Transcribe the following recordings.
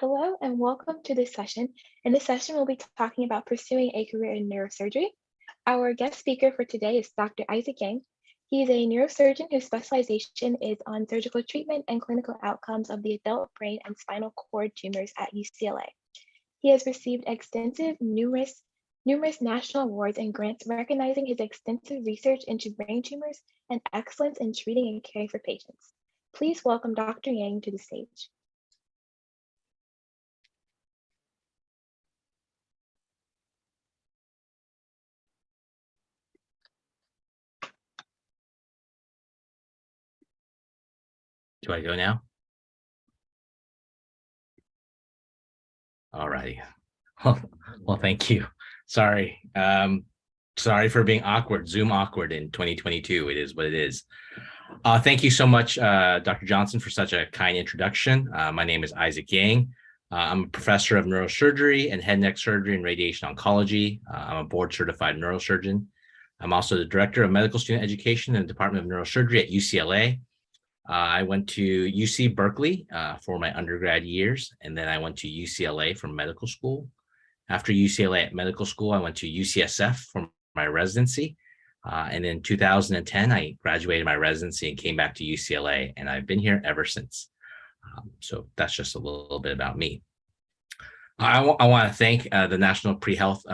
Hello and welcome to this session. In this session, we'll be talking about pursuing a career in neurosurgery. Our guest speaker for today is Dr. Isaac Yang. He is a neurosurgeon whose specialization is on surgical treatment and clinical outcomes of the adult brain and spinal cord tumors at UCLA. He has received numerous national awards and grants recognizing his extensive research into brain tumors and excellence in treating and caring for patients. Please welcome Dr. Yang to the stage. Do I go now? All righty. Well, thank you. Sorry. Sorry for being awkward, Zoom awkward in 2022. It is what it is. Thank you so much, Dr. Johnson, for such a kind introduction. My name is Isaac Yang. I'm a professor of neurosurgery and head and neck surgery and radiation oncology. I'm a board certified neurosurgeon. I'm also the director of medical student education in the Department of Neurosurgery at UCLA. I went to UC Berkeley for my undergrad years, and then I went to UCLA for medical school. After UCLA at medical school, I went to UCSF for my residency. And in 2010, I graduated my residency and came back to UCLA, and I've been here ever since. So that's just a little bit about me. I want to thank the National Pre-Health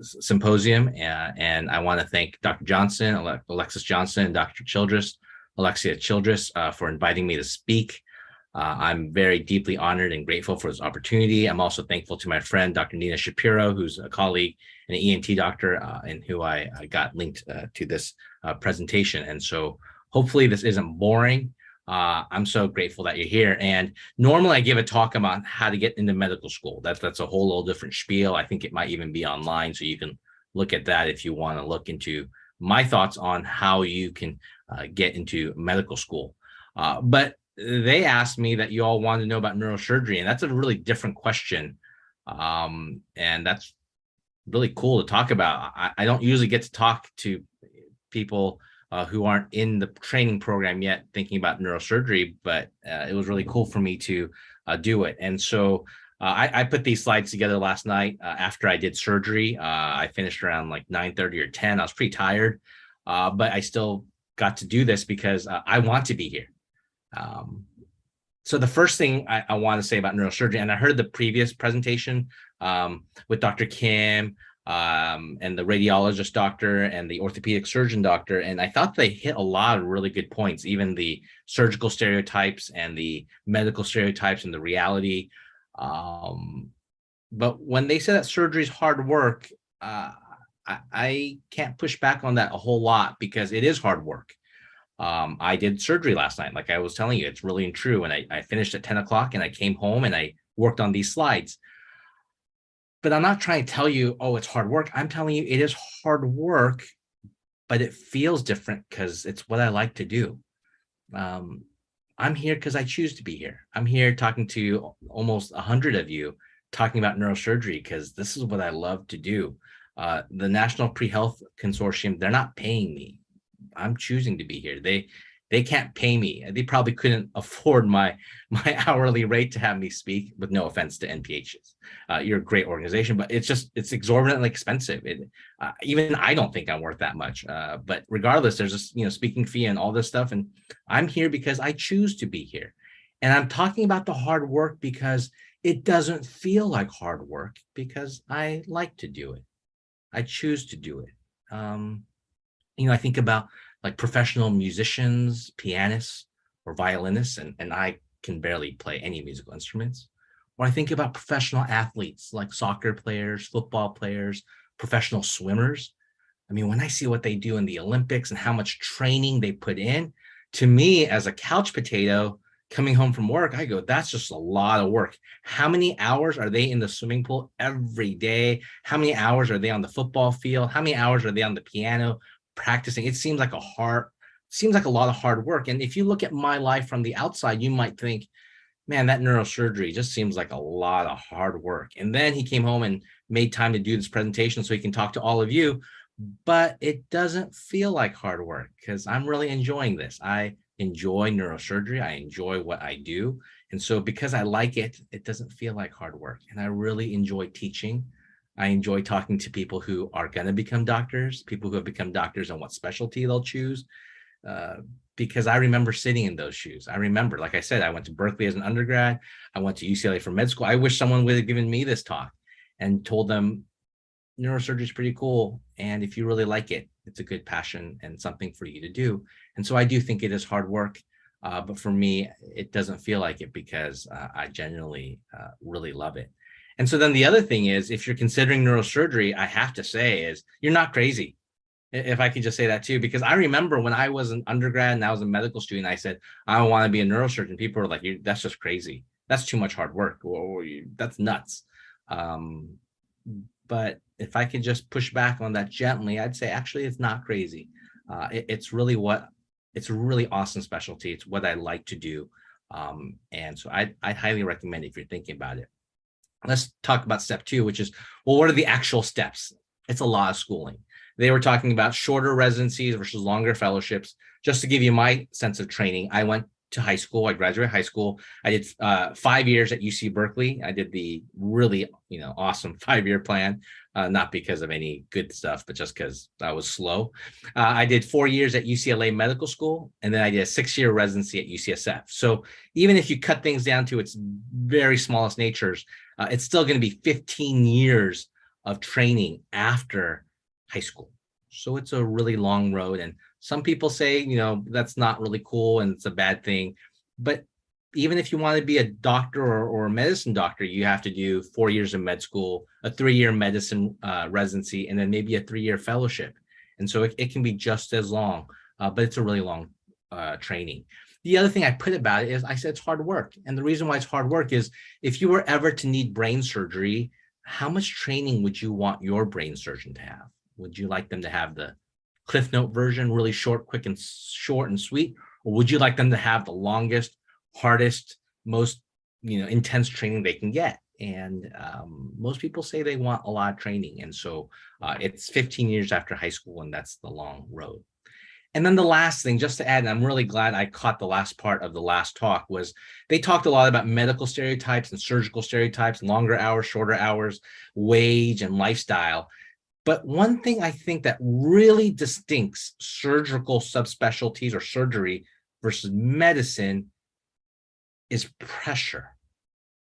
Symposium, and I want to thank Dr. Johnson, Alexis Johnson, and Dr. Alexia Childress, for inviting me to speak. I'm very deeply honored and grateful for this opportunity. I'm also thankful to my friend, Dr. Nina Shapiro, who's a colleague and an ENT doctor, and who I got linked to this presentation. And so hopefully this isn't boring. I'm so grateful that you're here. And normally I give a talk about how to get into medical school. That's a whole little different spiel. I think it might even be online, so you can look at that if you want to look into my thoughts on how you can get into medical school. But they asked me that you all wanted to know about neurosurgery, and that's a really different question. And that's really cool to talk about. I don't usually get to talk to people who aren't in the training program yet thinking about neurosurgery, but it was really cool for me to do it. And so I put these slides together last night after I did surgery. I finished around like 9:30 or 10. I was pretty tired, but I still got to do this because I want to be here. So the first thing I want to say about neurosurgery, and I heard the previous presentation with Dr. Kim and the radiologist doctor and the orthopedic surgeon doctor, and I thought they hit a lot of really good points, even the surgical stereotypes and the medical stereotypes and the reality. But when they say that surgery is hard work, I can't push back on that a whole lot because it is hard work. I did surgery last night. Like I was telling you, it's really true. And I finished at 10 o'clock and I came home and I worked on these slides. But I'm not trying to tell you, oh, it's hard work. I'm telling you it is hard work, but it feels different because it's what I like to do. I'm here because I choose to be here. I'm here talking to almost 100 of you talking about neurosurgery because this is what I love to do. The National Pre-Health Consortium, they're not paying me. I'm choosing to be here. They can't pay me. They probably couldn't afford my hourly rate to have me speak, with no offense to NPHs. You're a great organization, but it's exorbitantly expensive. Even I don't think I'm worth that much. But regardless, there's a speaking fee and all this stuff. And I'm here because I choose to be here. And I'm talking about the hard work because it doesn't feel like hard work because I like to do it. I choose to do it. I think about like professional musicians, pianists, or violinists, and I can barely play any musical instruments. Or I think about professional athletes like soccer players, football players, professional swimmers. I mean, when I see what they do in the Olympics and how much training they put in, to me as a couch potato coming home from work, I go, that's just a lot of work. How many hours are they in the swimming pool every day? How many hours are they on the football field? How many hours are they on the piano practicing? It seems like a lot of hard work. And if you look at my life from the outside, you might think, man, that neurosurgery just seems like a lot of hard work. And then he came home and made time to do this presentation so he can talk to all of you. But it doesn't feel like hard work because I'm really enjoying this. I enjoy neurosurgery. I enjoy what I do. And so because I like it, it doesn't feel like hard work. And I really enjoy teaching. I enjoy talking to people who are going to become doctors, people who have become doctors and what specialty they'll choose. Uh, because I remember sitting in those shoes. I remember, like I said, I went to Berkeley as an undergrad. I went to UCLA for med school. I wish someone would have given me this talk and told them neurosurgery is pretty cool. And if you really like it, it's a good passion and something for you to do. And so I do think it is hard work. But for me, it doesn't feel like it because I genuinely really love it. And so then the other thing is, if you're considering neurosurgery, I have to say is you're not crazy. If I could just say that too, because I remember when I was an undergrad and I was a medical student, I said, I want to be a neurosurgeon. People were like, that's just crazy. That's too much hard work. Or that's nuts. But if I could just push back on that gently, I'd say, actually, it's not crazy. It's a really awesome specialty. It's what I like to do. And so I highly recommend it if you're thinking about it. Let's talk about step 2, which is, well, what are the actual steps? It's a lot of schooling. They were talking about shorter residencies versus longer fellowships. Just to give you my sense of training, I went to high school. I graduated high school. I did 5 years at UC Berkeley. I did the really, awesome 5-year plan, not because of any good stuff, but just because I was slow. I did 4 years at UCLA Medical School, and then I did a 6-year residency at UCSF. So even if you cut things down to its very smallest natures, it's still going to be 15 years of training after high school. So it's a really long road. And some people say, that's not really cool and it's a bad thing. But even if you want to be a doctor or a medicine doctor, you have to do 4 years of med school, a 3-year medicine residency, and then maybe a 3-year fellowship. And so it can be just as long, but it's a really long training. The other thing I put about it is I said it's hard work. And the reason why it's hard work is if you were ever to need brain surgery, how much training would you want your brain surgeon to have? Would you like them to have the Cliff Note version, really short, quick and short and sweet? Or would you like them to have the longest, hardest, most intense training they can get? And most people say they want a lot of training. And so it's 15 years after high school, and that's the long road. And then the last thing, just to add, and I'm really glad I caught the last part of the last talk, was they talked a lot about medical stereotypes and surgical stereotypes, longer hours, shorter hours, wage, and lifestyle. But one thing I think that really distincts surgical subspecialties or surgery versus medicine is pressure.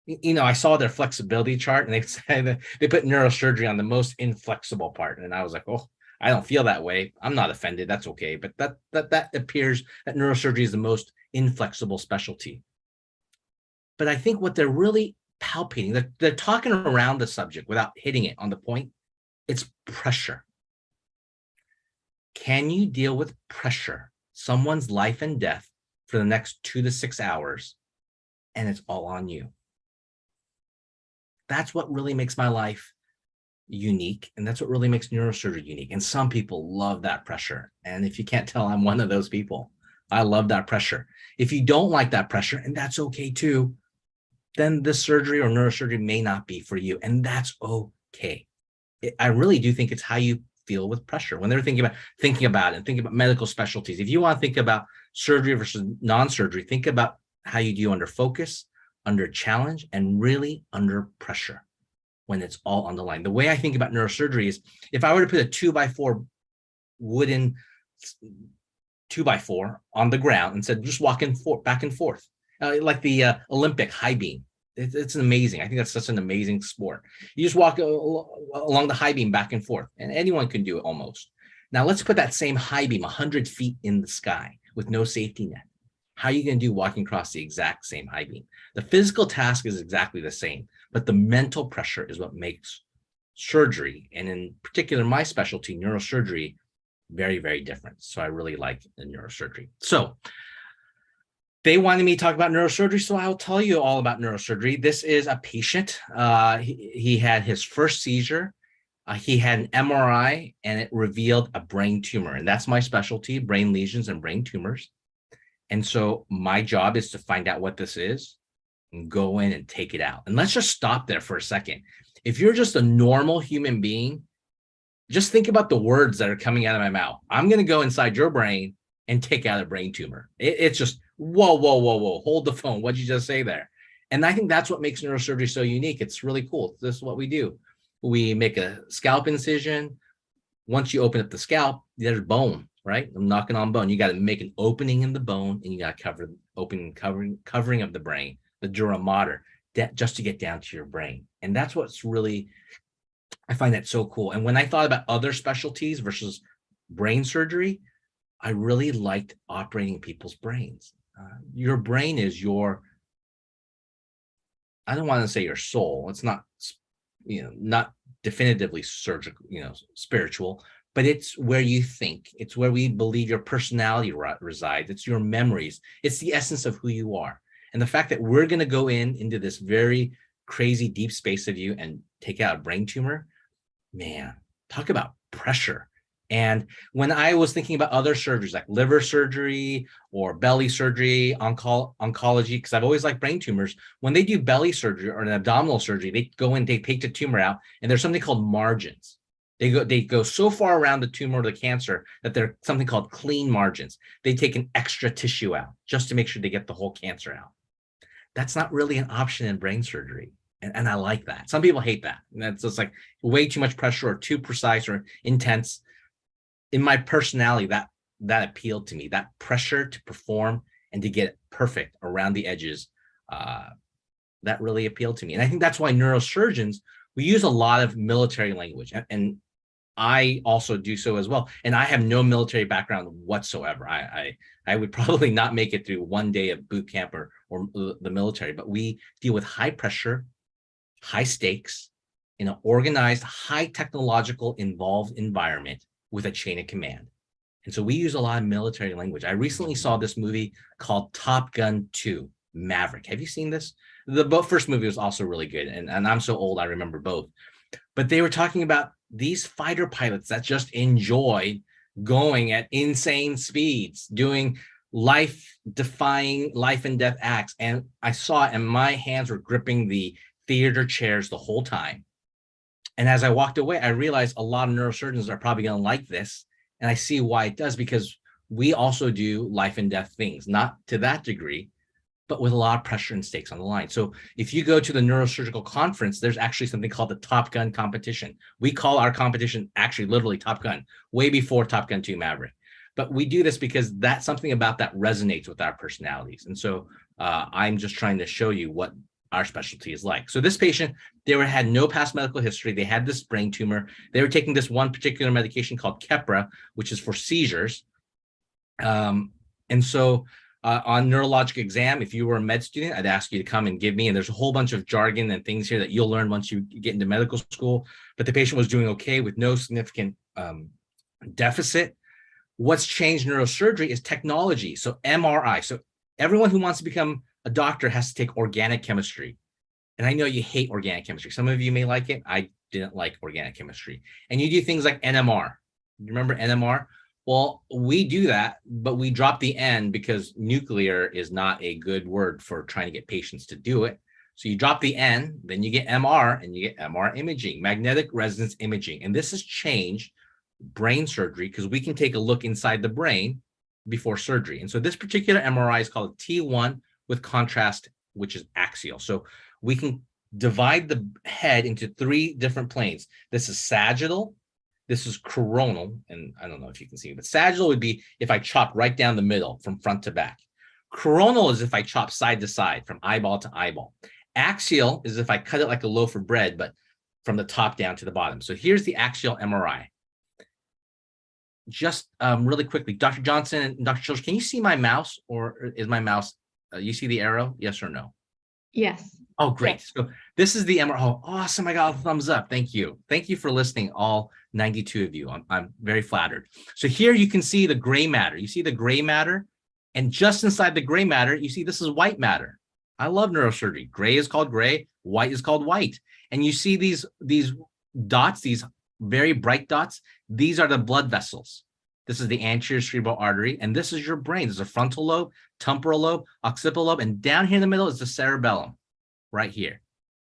I saw their flexibility chart, and they said that they put neurosurgery on the most inflexible part. And I was like, oh, I don't feel that way. I'm not offended. That's okay. But that appears that neurosurgery is the most inflexible specialty. But I think what they're really palpating, they're talking around the subject without hitting it on the point. It's pressure. Can you deal with pressure, someone's life and death, for the next 2 to 6 hours, and it's all on you? That's what really makes my life unique, and that's what really makes neurosurgery unique. And some people love that pressure. And if you can't tell, I'm one of those people. I love that pressure. If you don't like that pressure, and that's okay too, then this surgery or neurosurgery may not be for you, and that's okay. I really do think it's how you feel with pressure. When they're thinking about medical specialties, if you want to think about surgery versus non-surgery, think about how you do under focus, under challenge, and really under pressure when it's all on the line. The way I think about neurosurgery is if I were to put a 2x4 wooden 2x4 on the ground and said, just walk back and forth, like the Olympic high beam. It's amazing. I think that's such an amazing sport. You just walk along the high beam back and forth, and anyone can do it almost. Now let's put that same high beam 100 feet in the sky with no safety net. How are you going to do walking across the exact same high beam? The physical task is exactly the same, but the mental pressure is what makes surgery, and in particular my specialty, neurosurgery, very, very different. So I really like the neurosurgery. So they wanted me to talk about neurosurgery, so I'll tell you all about neurosurgery. This is a patient. He had his first seizure. He had an MRI, and it revealed a brain tumor. And that's my specialty, brain lesions and brain tumors. And so my job is to find out what this is and go in and take it out. And let's just stop there for a second. If you're just a normal human being, just think about the words that are coming out of my mouth. I'm going to go inside your brain and take out a brain tumor. It's just, whoa, whoa, whoa, whoa, hold the phone. What'd you just say there? And I think that's what makes neurosurgery so unique. It's really cool. This is what we do. We make a scalp incision. Once you open up the scalp, there's bone, right? I'm knocking on bone. You got to make an opening in the bone, and you got to covering of the brain, the dura mater, just to get down to your brain. And that's what's really, I find that so cool. And when I thought about other specialties versus brain surgery, I really liked operating people's brains. Your brain is your, I don't want to say your soul. It's not, not definitively surgical, spiritual, but it's where you think. It's where we believe your personality resides. It's your memories. It's the essence of who you are. And the fact that we're going to go into this very crazy deep space of you and take out a brain tumor, man, talk about pressure. And when I was thinking about other surgeries like liver surgery or belly surgery, oncology, because I've always liked brain tumors, when they do belly surgery or an abdominal surgery, they go in, they take the tumor out, and there's something called margins. They go so far around the tumor or the cancer that they're something called clean margins. They take an extra tissue out just to make sure they get the whole cancer out. That's not really an option in brain surgery. And I like that. Some people hate that. And that's just like way too much pressure or too precise or intense. In my personality, that appealed to me, that pressure to perform and to get it perfect around the edges, that really appealed to me. And I think that's why neurosurgeons, we use a lot of military language, and I also do so as well. And I have no military background whatsoever. I would probably not make it through one day of boot camp or the military, but we deal with high pressure, high stakes, in an organized, high technological involved environment with a chain of command. And so we use a lot of military language. I recently saw this movie called Top Gun 2 Maverick. Have you seen this? The first movie was also really good. And I'm so old, I remember both. But they were talking about these fighter pilots that just enjoyed going at insane speeds, doing life-defying, life and death acts. And I saw it, and my hands were gripping the theater chairs the whole time. And as I walked away, I realized a lot of neurosurgeons are probably going to like this. And I see why it does, because we also do life and death things, not to that degree, but with a lot of pressure and stakes on the line. So if you go to the neurosurgical conference, there's actually something called the Top Gun competition. We call our competition actually literally Top Gun, way before Top Gun 2 Maverick. But we do this because that's something about that resonates with our personalities. And so I'm just trying to show you what our specialty is like. So this patient, had no past medical history. They had this brain tumor. They were taking this one particular medication called Keppra, which is for seizures. And so on neurologic exam, if you were a med student, I'd ask you to come and give me, and there's a whole bunch of jargon and things here that you'll learn once you get into medical school, but the patient was doing okay with no significant deficit. What's changed neurosurgery is technology. So MRI. So everyone who wants to become a doctor has to take organic chemistry. And I know you hate organic chemistry. Some of you may like it. I didn't like organic chemistry. And you do things like NMR. You remember NMR? Well, we do that, but we drop the N because nuclear is not a good word for trying to get patients to do it. So you drop the N, then you get MR, and you get MR imaging, magnetic resonance imaging. And this has changed brain surgery because we can take a look inside the brain before surgery. And so this particular MRI is called T1 with contrast, which is axial. So we can divide the head into 3 different planes. This is sagittal, this is coronal, and I don't know if you can see, but sagittal would be if I chop right down the middle from front to back. Coronal is if I chop side to side from eyeball to eyeball. Axial is if I cut it like a loaf of bread, but from the top down to the bottom. So here's the axial MRI. Just really quickly, Dr. Johnson and Dr. Childers, can you see my mouse, or is my mouse, you see the arrow? Yes or no? Yes. Oh, great. So this is the MRI. Oh, awesome. I got a thumbs up. Thank you. Thank you for listening, all 92 of you. I'm very flattered. So here you can see the gray matter. You see the gray matter, and just inside the gray matter, you see this is white matter. I love neurosurgery. Gray is called gray, white is called white. And you see these dots, these very bright dots. These are the blood vessels. This is the anterior cerebral artery, and this is your brain. There's a frontal lobe, temporal lobe, occipital lobe, and down here in the middle is the cerebellum, right here.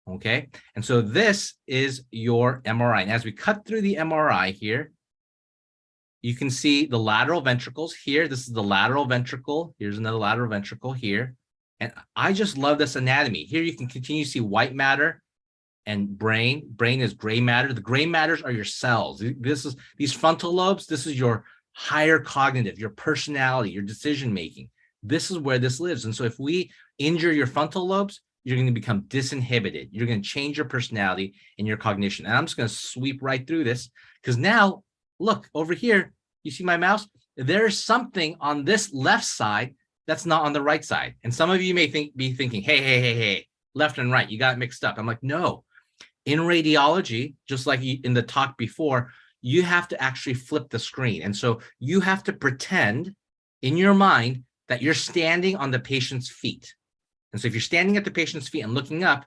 Okay, and so this is your MRI. And as we cut through the MRI here, you can see the lateral ventricles here. This is the lateral ventricle. Here's another lateral ventricle here. And I just love this anatomy. Here you can continue to see white matter and brain. Brain is gray matter. The gray matters are your cells. This is these frontal lobes. This is your higher cognitive, your personality, your decision making. This is where this lives. And so if we injure your frontal lobes, you're going to become disinhibited. You're going to change your personality and your cognition. And I'm just going to sweep right through this because now, look over here. You see my mouse? There's something on this left side that's not on the right side. And some of you may be thinking, hey, left and right, you got it mixed up. I'm like, no. In radiology, just like in the talk before, you have to actually flip the screen. And so you have to pretend in your mind that you're standing on the patient's feet. And so if you're standing at the patient's feet and looking up,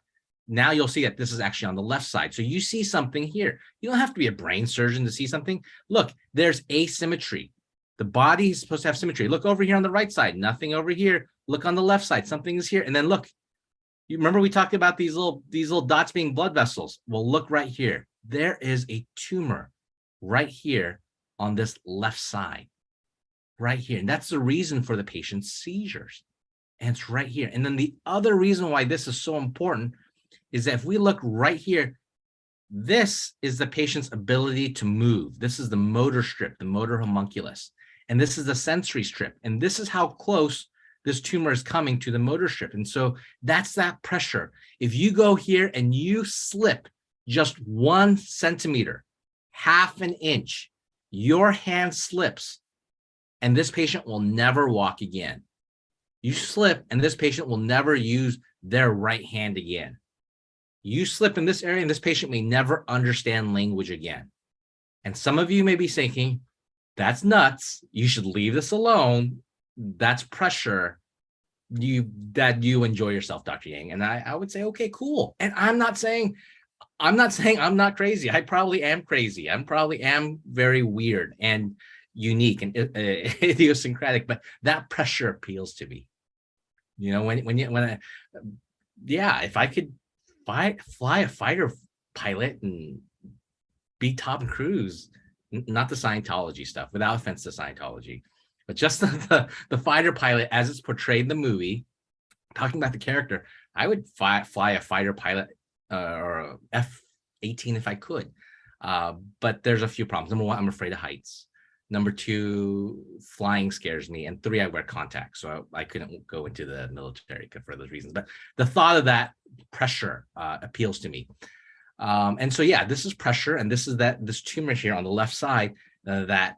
now you'll see that this is actually on the left side. So you see something here. You don't have to be a brain surgeon to see something. Look, there's asymmetry. The body is supposed to have symmetry. Look over here on the right side, nothing over here. Look on the left side, something is here. And then look, you remember we talked about these little dots being blood vessels. Well, look right here. There is a tumor right here on this left side, right here. And that's the reason for the patient's seizures. And it's right here. And then the other reason why this is so important is that if we look right here, this is the patient's ability to move. This is the motor strip, the motor homunculus. And this is the sensory strip. And this is how close this tumor is coming to the motor strip. And so that's that pressure. If you go here and you slip just 1 centimeter, half an inch, your hand slips and this patient will never walk again. You slip and this patient will never use their right hand again. You slip in this area and this patient may never understand language again. And some of you may be thinking, that's nuts. You should leave this alone. That's pressure. You enjoy yourself, Dr. Yang. And I would say, okay, cool. And I'm not saying I'm not crazy. I probably am crazy. I probably am very weird and unique and idiosyncratic, but that pressure appeals to me. You know, if I could fly a fighter pilot and be Tom Cruise, not the Scientology stuff, without offense to Scientology, but just the fighter pilot as it's portrayed in the movie, talking about the character, I would fly a fighter pilot or a F-18 if I could. But there's a few problems. Number 1, I'm afraid of heights. Number 2, flying scares me. And 3, I wear contacts. So I couldn't go into the military for those reasons. But the thought of that pressure appeals to me. And so, yeah, this is pressure. And this is this tumor here on the left side that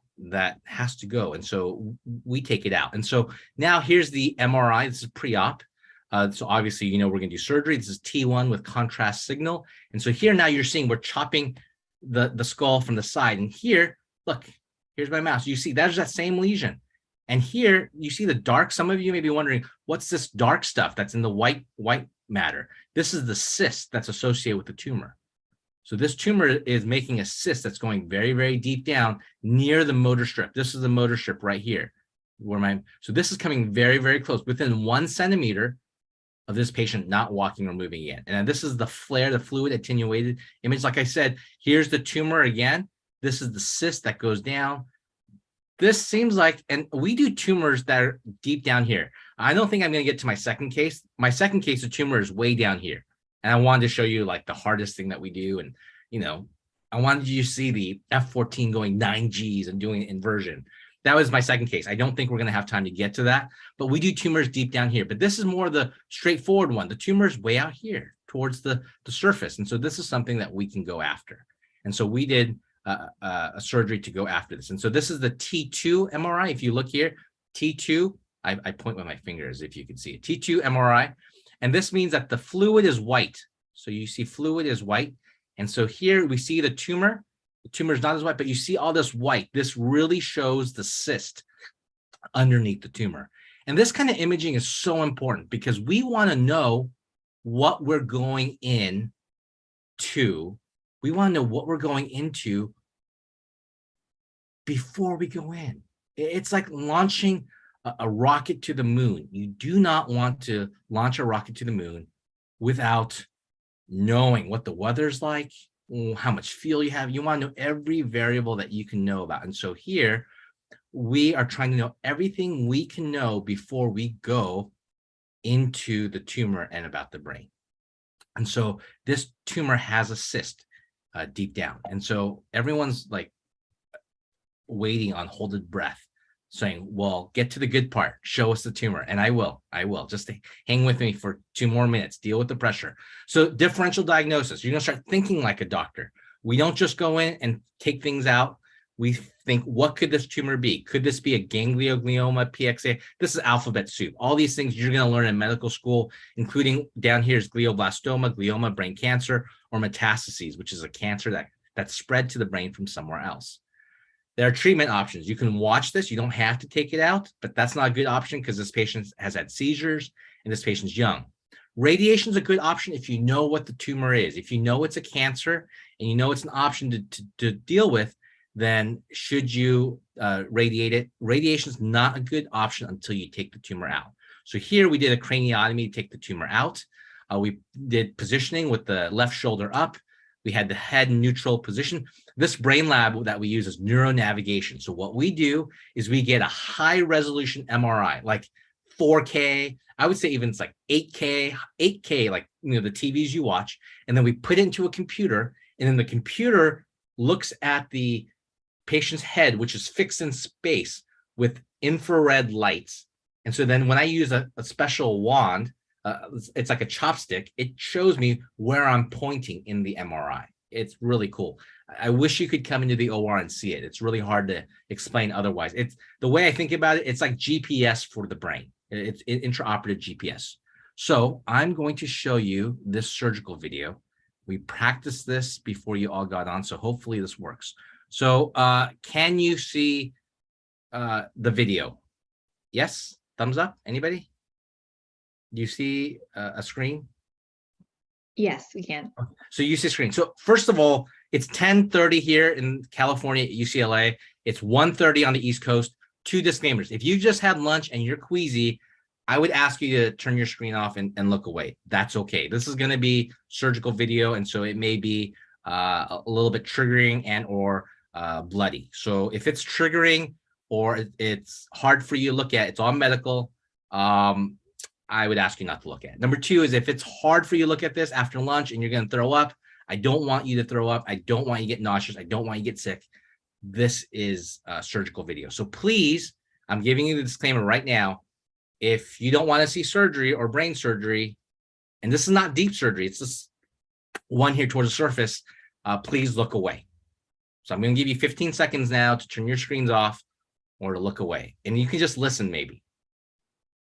has to go. And so we take it out. And so now here's the MRI. This is pre-op. So obviously, you know, we're going to do surgery. This is T1 with contrast signal. And so here now you're seeing we're chopping the skull from the side. And here, look, here's my mouse. You see, there's that same lesion. And here you see the dark. Some of you may be wondering, what's this dark stuff that's in the white matter? This is the cyst that's associated with the tumor. So this tumor is making a cyst that's going very, very deep down near the motor strip. This is the motor strip right here. So this is coming very, very close, within 1 centimeter of this patient not walking or moving again. And this is the flare, the fluid attenuated image. Like I said, here's the tumor again. This is the cyst that goes down. This seems like, and we do tumors that are deep down here. I don't think I'm going to get to my second case. My second case of tumor is way down here. And I wanted to show you like the hardest thing that we do. And, you know, I wanted you to see the F-14 going 9 Gs and doing inversion. That was my second case. I don't think we're going to have time to get to that, but we do tumors deep down here. But this is more the straightforward one. The tumor is way out here towards the surface. And so this is something that we can go after. And so we did a surgery to go after this. And so this is the T2 MRI. If you look here, T2, I point with my fingers if you can see it, T2 MRI. And this means that the fluid is white. So you see fluid is white. And so here we see the tumor. The tumor is not as white, but you see all this white. This really shows the cyst underneath the tumor. And this kind of imaging is so important because we want to know what we're going in to. We want to know what we're going into before we go in. It's like launching a rocket to the moon. You do not want to launch a rocket to the moon without knowing what the weather's like, how much feel you have. You want to know every variable that you can know about. And so here we are trying to know everything we can know before we go into the tumor and about the brain. And so this tumor has a cyst deep down. And so everyone's like waiting on holded breath, saying, well, get to the good part, show us the tumor. And I will just hang with me for 2 more minutes, deal with the pressure. So differential diagnosis, you're gonna start thinking like a doctor. We don't just go in and take things out. We think, what could this tumor be? Could this be a ganglioglioma, PXA? This is alphabet soup. All these things you're gonna learn in medical school, including down here is glioblastoma, glioma, brain cancer, or metastases, which is a cancer that's spread to the brain from somewhere else. There are treatment options. You can watch this. You don't have to take it out, but that's not a good option because this patient has had seizures and this patient's young. Radiation is a good option if you know what the tumor is. If you know it's a cancer and you know it's an option to deal with, then should you radiate it? Radiation is not a good option until you take the tumor out. So here we did a craniotomy to take the tumor out. We did positioning with the left shoulder up. We had the head neutral position. This brain lab that we use is neuronavigation. So what we do is we get a high resolution MRI, like 4K. I would say even it's like 8K, like the TVs you watch, and then we put it into a computer, and then the computer looks at the patient's head, which is fixed in space with infrared lights. And so then when I use a special wand, it's like a chopstick, it shows me where I'm pointing in the MRI. It's really cool. I wish you could come into the OR and see it. It's really hard to explain otherwise. It's the way I think about it, it's like GPS for the brain. It's intraoperative GPS. So I'm going to show you this surgical video. We practiced this before you all got on, so hopefully this works. So can you see the video? Yes? Thumbs up? Anybody? Do you see a screen? Yes, we can. So you see a screen. So first of all, it's 10:30 here in California at UCLA. It's 1:30 on the East Coast. 2 disclaimers. If you just had lunch and you're queasy, I would ask you to turn your screen off and look away. That's okay. This is going to be surgical video, and so it may be a little bit triggering and or bloody. So if it's triggering or it's hard for you to look at, it's all medical. I would ask you not to look at it. Number 2 is if it's hard for you to look at this after lunch and you're going to throw up, I don't want you to throw up. I don't want you to get nauseous. I don't want you to get sick. This is a surgical video. So please, I'm giving you the disclaimer right now. If you don't want to see surgery or brain surgery, and this is not deep surgery, it's just one here towards the surface, please look away. So I'm going to give you 15 seconds now to turn your screens off or to look away. And you can just listen maybe.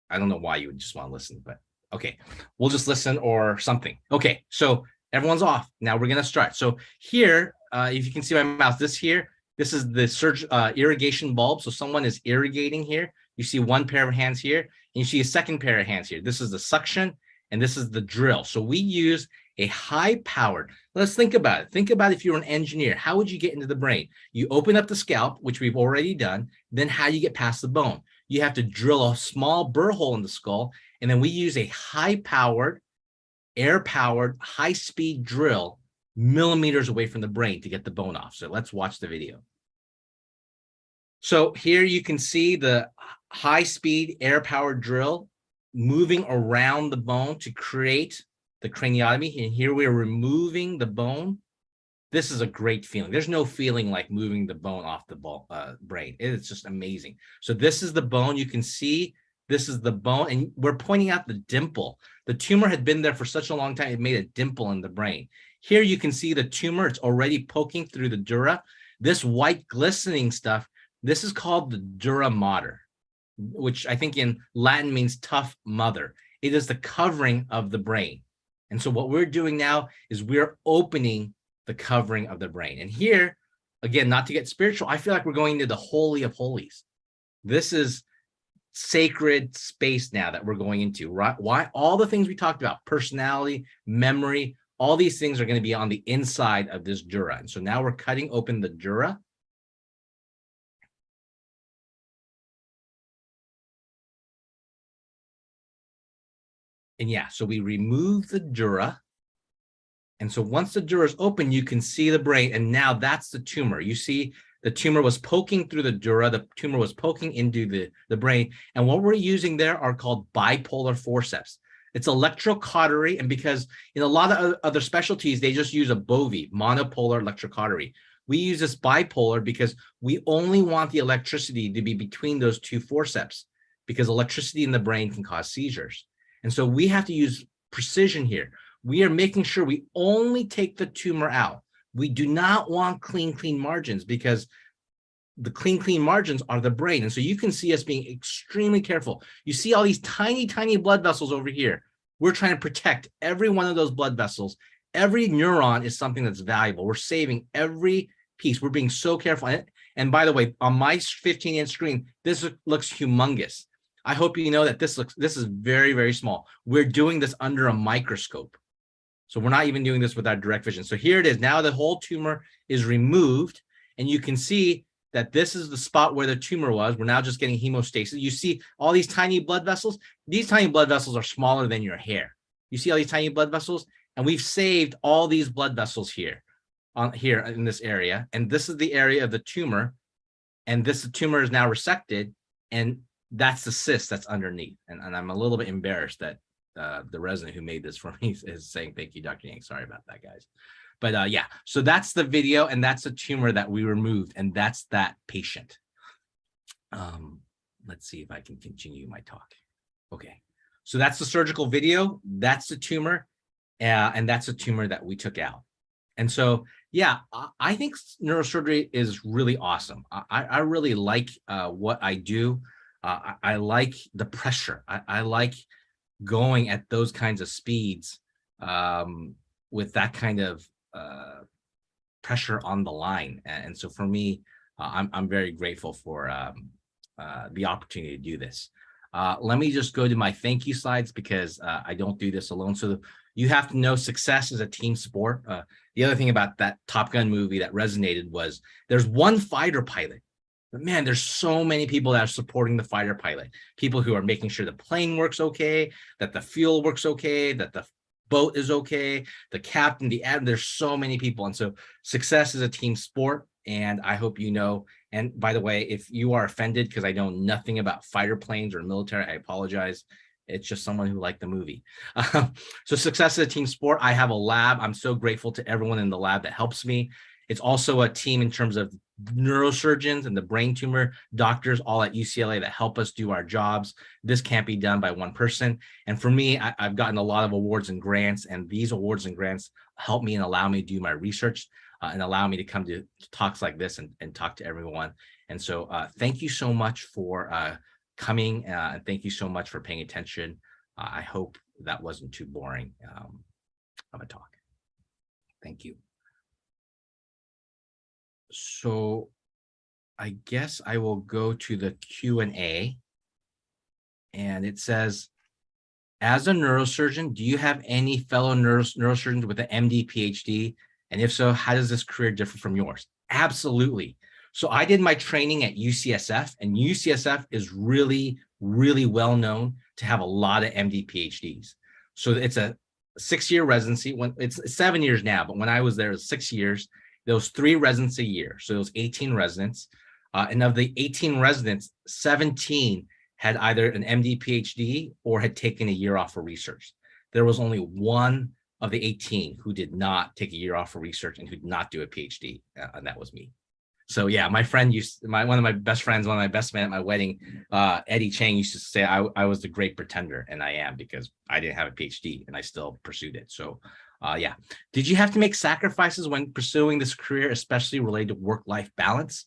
I don't know why you would just want to listen, but okay, we'll just listen or something. Okay, so everyone's off. Now we're going to start. So here, if you can see my mouse, this is the irrigation bulb. So someone is irrigating here. You see one pair of hands here, and you see a second pair of hands here. This is the suction, and this is the drill. So we use a high-powered, let's think about it. Think about if you're an engineer, how would you get into the brain? You open up the scalp, which we've already done. Then how do you get past the bone? You have to drill a small burr hole in the skull, and then we use a high-powered, air-powered, high-speed drill millimeters away from the brain to get the bone off. So let's watch the video. So here you can see the high-speed, air-powered drill moving around the bone to create the craniotomy. And here we are removing the bone. This is a great feeling. There's no feeling like moving the bone off the brain. It's just amazing. So this is the bone. You can see this is the bone, and we're pointing out the dimple. The tumor had been there for such a long time, it made a dimple in the brain. Here you can see the tumor. It's already poking through the dura. This white glistening stuff, this is called the dura mater, which I think in Latin means tough mother. It is the covering of the brain. And so what we're doing now is we're opening the covering of the brain. And here, again, not to get spiritual, I feel like we're going into the holy of holies. This is sacred space now that we're going into, right? Why? All the things we talked about, personality, memory, all these things are going to be on the inside of this dura. And so now we're cutting open the dura. And yeah, so we remove the dura. And so once the dura is open, you can see the brain. And now that's the tumor. You see the tumor was poking through the dura. The tumor was poking into the brain. And what we're using there are called bipolar forceps. It's electrocautery. And because in a lot of other specialties, they just use a BOVI, monopolar electrocautery. We use this bipolar because we only want the electricity to be between those two forceps, because electricity in the brain can cause seizures. And so we have to use precision here. We are making sure we only take the tumor out. We do not want clean margins, because the clean margins are the brain. And so you can see us being extremely careful. You see all these tiny blood vessels over here. We're trying to protect every one of those blood vessels. Every neuron is something that's valuable. We're saving every piece. We're being so careful. And by the way, on my 15-inch screen, this looks humongous. I hope you know that this is very small. We're doing this under a microscope. So we're not even doing this with our direct vision. So here it is. Now the whole tumor is removed, and you can see that this is the spot where the tumor was. We're now just getting hemostasis. You see all these tiny blood vessels. These tiny blood vessels are smaller than your hair. You see all these tiny blood vessels? And we've saved all these blood vessels here in this area. And this is the area of the tumor. And this tumor is now resected. And that's the cyst that's underneath. And I'm a little bit embarrassed that the resident who made this for me is saying, thank you, Dr. Yang. Sorry about that, guys. But yeah, so that's the video, and that's a tumor that we removed, and that's that patient. Let's see if I can continue my talk. Okay, so that's the surgical video. That's the tumor, and that's a tumor that we took out. And so, yeah, I think neurosurgery is really awesome. I really like what I do. I like the pressure. I like going at those kinds of speeds with that kind of pressure on the line. And so for me, I'm very grateful for the opportunity to do this. Let me just go to my thank you slides, because I don't do this alone. So you have to know success is a team sport. The other thing about that Top Gun movie that resonated was there's one fighter pilot, but man, there's so many people that are supporting the fighter pilot. People who are making sure the plane works okay, that the fuel works okay, that the boat is okay, the captain, the admiral, there's so many people. And so success is a team sport. And I hope you know, and by the way, if you are offended because I know nothing about fighter planes or military, I apologize. It's just someone who liked the movie. So success is a team sport. I have a lab. I'm so grateful to everyone in the lab that helps me. It's also a team in terms of neurosurgeons and the brain tumor doctors, all at UCLA, that help us do our jobs. This can't be done by one person. And for me, I've gotten a lot of awards and grants, and these awards and grants help me and allow me to do my research and allow me to come to talks like this and talk to everyone. And so thank you so much for coming, and thank you so much for paying attention. I hope that wasn't too boring of a talk. Thank you. So I guess I will go to the Q&A, and it says, as a neurosurgeon, do you have any fellow neurosurgeons with an MD, PhD? And if so, how does this career differ from yours? Absolutely. So I did my training at UCSF, and UCSF is really well known to have a lot of MD, PhDs. So it's a 6-year residency. When it's 7 years now, but when I was there, it was 6 years. There was 3 residents a year. So it was 18 residents. And of the 18 residents, 17 had either an MD, PhD, or had taken a year off for research. There was only one of the 18 who did not take a year off for research and who did not do a PhD, and that was me. So yeah, my friend one of my best friends, one of my best men at my wedding, Eddie Chang, used to say I was the great pretender, and I am, because I didn't have a PhD and I still pursued it. So yeah. Did you have to make sacrifices when pursuing this career, especially related to work-life balance?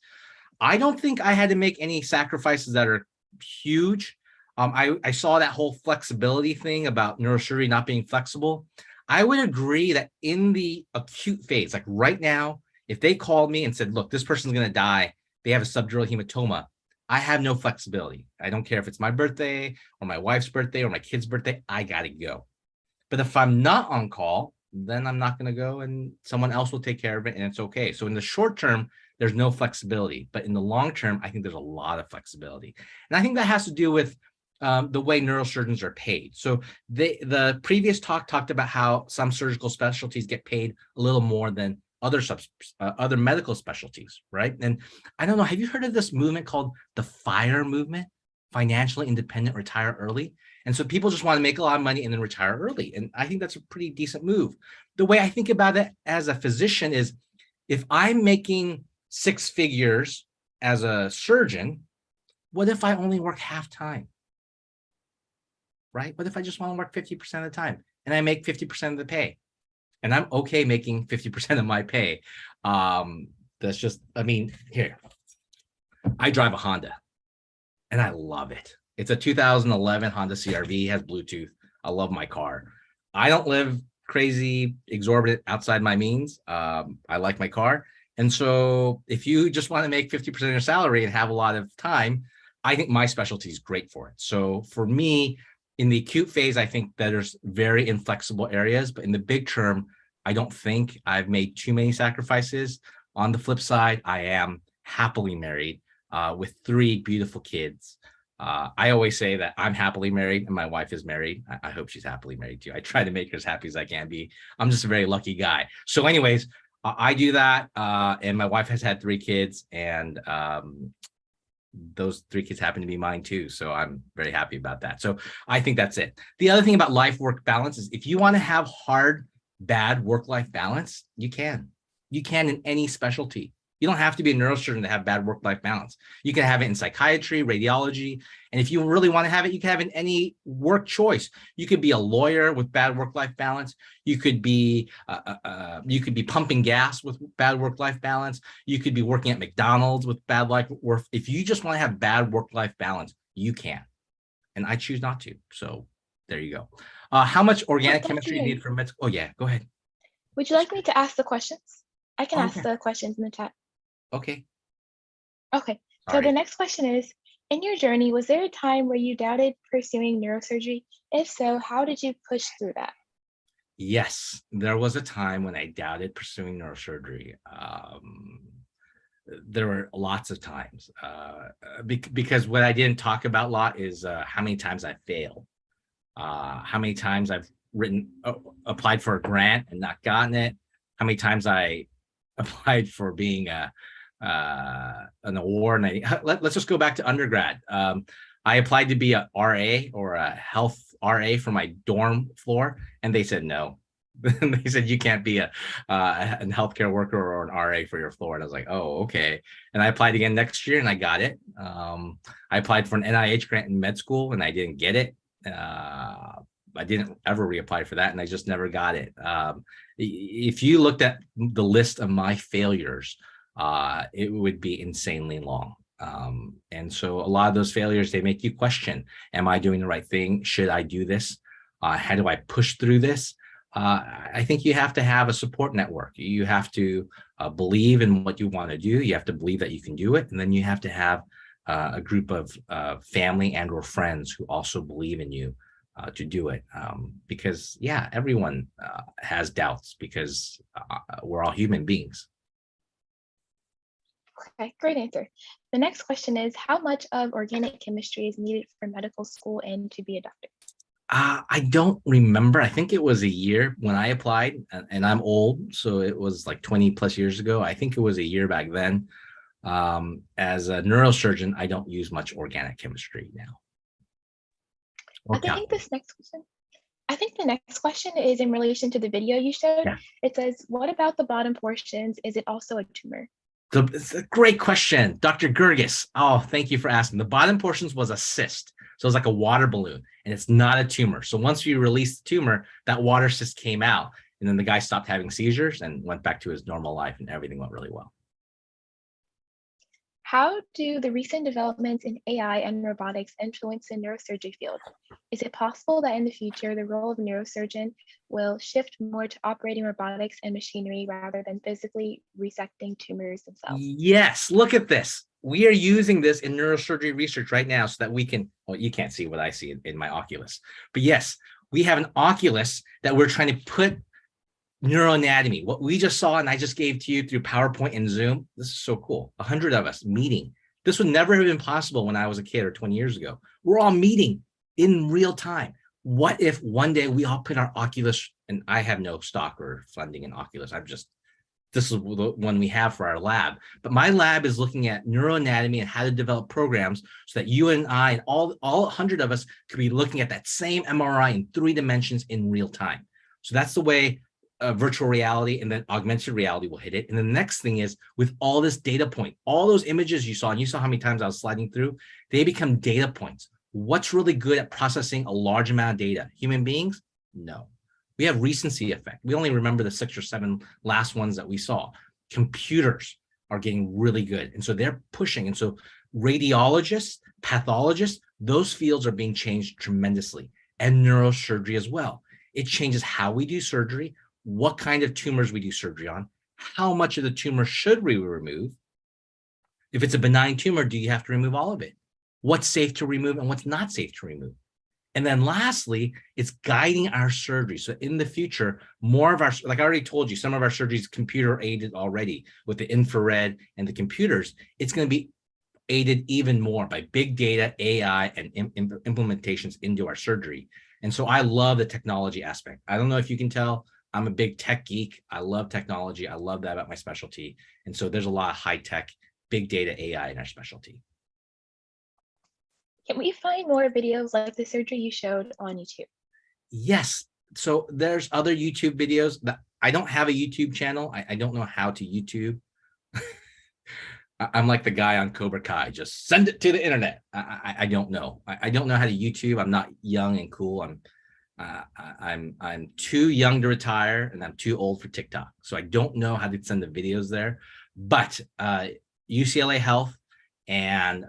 I don't think I had to make any sacrifices that are huge. I saw that whole flexibility thing about neurosurgery not being flexible. I would agree that in the acute phase, like right now, if they called me and said, look, this person's going to die, they have a subdural hematoma, I have no flexibility. I don't care if it's my birthday or my wife's birthday or my kid's birthday, I got to go. But if I'm not on call, then I'm not going to go, and someone else will take care of it, and it's okay. So in the short term, there's no flexibility, but in the long term, I think there's a lot of flexibility. And I think that has to do with the way neurosurgeons are paid. So the previous talk talked about how some surgical specialties get paid a little more than other medical specialties, right? And I don't know, have you heard of this movement called the FIRE movement? Financially independent, retire early. And so people just want to make a lot of money and then retire early. And I think that's a pretty decent move. The way I think about it as a physician is, if I'm making 6 figures as a surgeon, what if I only work half time? Right? What if I just want to work 50% of the time and I make 50% of the pay? And I'm okay making 50% of my pay. That's just, I mean, here, I drive a Honda and I love it. It's a 2011 Honda CRV, has Bluetooth. I love my car. I don't live crazy, exorbitant outside my means. I like my car. And so if you just want to make 50% of your salary and have a lot of time, I think my specialty is great for it. So for me, in the acute phase, I think that there's very inflexible areas, but in the big term, I don't think I've made too many sacrifices. On the flip side, I am happily married with 3 beautiful kids. I always say that I'm happily married and my wife is married. I hope she's happily married too. I try to make her as happy as I can be. I'm just a very lucky guy. So anyways, I do that. And my wife has had 3 kids, and those 3 kids happen to be mine too. So I'm very happy about that. So I think that's it. The other thing about life-work balance is, if you want to have bad work-life balance, you can. You can in any specialty. You don't have to be a neurosurgeon to have bad work-life balance. You can have it in psychiatry, radiology. And if you really want to have it, you can have it in any work choice. You could be a lawyer with bad work-life balance. You could be pumping gas with bad work-life balance. You could be working at McDonald's with bad life work. If you just want to have bad work-life balance, you can. And I choose not to. So there you go. How much organic chemistry do you need for med school? Oh yeah, go ahead. Would you like me to ask the questions? I can ask Okay. the questions in the chat. Okay. Okay, so Sorry. the next question is, in your journey, was there a time where you doubted pursuing neurosurgery? If so, how did you push through that? Yes, there was a time when I doubted pursuing neurosurgery. There were lots of times because what I didn't talk about a lot is how many times I failed, how many times I've applied for a grant and not gotten it, how many times I applied for being an award. And let's just go back to undergrad. I applied to be a RA or a health RA for my dorm floor, and they said no. They said you can't be a healthcare worker or an RA for your floor. And I was like, oh, okay. And I applied again next year and I got it. I applied for an NIH grant in med school and I didn't get it. I didn't ever reapply for that and I just never got it. If you looked at the list of my failures, it would be insanely long. And so a lot of those failures, they make you question, am I doing the right thing? Should I do this? How do I push through this? I think you have to have a support network. You have to believe in what you want to do. You have to believe that you can do it. And then you have to have a group of family and or friends who also believe in you to do it. Because yeah, everyone has doubts because we're all human beings. Okay, great answer. The next question is, how much of organic chemistry is needed for medical school and to be a doctor? I don't remember. I think it was a year when I applied, and I'm old, so it was like 20 plus years ago. I think it was a year back then. As a neurosurgeon, I don't use much organic chemistry now. I think the next question is in relation to the video you showed. Yeah. It says, what about the bottom portions? Is it also a tumor? So it's a great question, Dr. Gergis. Oh, thank you for asking. The bottom portions was a cyst. So it's like a water balloon and it's not a tumor. So once you release the tumor, that water cyst came out and then the guy stopped having seizures and went back to his normal life and everything went really well. How do the recent developments in AI and robotics influence the neurosurgery field? Is it possible that in the future, the role of a neurosurgeon will shift more to operating robotics and machinery rather than physically resecting tumors themselves? Yes, look at this. We are using this in neurosurgery research right now so that we can, well, you can't see what I see in my Oculus, but yes, we have an Oculus that we're trying to put neuroanatomy, what we just saw and I just gave to you through PowerPoint and Zoom. This is so cool. 100 of us meeting. This would never have been possible when I was a kid or 20 years ago. We're all meeting in real time. What if one day we all put our Oculus, and I have no stock or funding in Oculus. This is the one we have for our lab. But my lab is looking at neuroanatomy and how to develop programs so that you and I and all 100 of us could be looking at that same MRI in 3 dimensions in real time. So that's the way virtual reality and then augmented reality will hit it. And the next thing is, with all this data point, all those images you saw, and you saw how many times I was sliding through, they become data points. What's really good at processing a large amount of data? Human beings? No. We have recency effect. We only remember the 6 or 7 last ones that we saw. Computers are getting really good. And so they're pushing. And so radiologists, pathologists, those fields are being changed tremendously. And neurosurgery as well. It changes how we do surgery, what kind of tumors we do surgery on, how much of the tumor should we remove. If it's a benign tumor, do you have to remove all of it? What's safe to remove and what's not safe to remove? And then lastly, it's guiding our surgery. So in the future, more of our, like I already told you, some of our surgeries computer aided already with the infrared and the computers. It's going to be aided even more by big data, AI, and implementations into our surgery. And so I love the technology aspect. I don't know if you can tell, I'm a big tech geek. I love technology. I love that about my specialty. And so there's a lot of high tech, big data, AI in our specialty. Can we find more videos like the surgery you showed on YouTube? Yes. So there's other YouTube videos. That I don't have a YouTube channel. I don't know how to YouTube. I'm like the guy on Cobra Kai. Just send it to the internet. I don't know. I don't know how to YouTube. I'm not young and cool. I'm too young to retire, and I'm too old for TikTok. So I don't know how to send the videos there. But UCLA Health and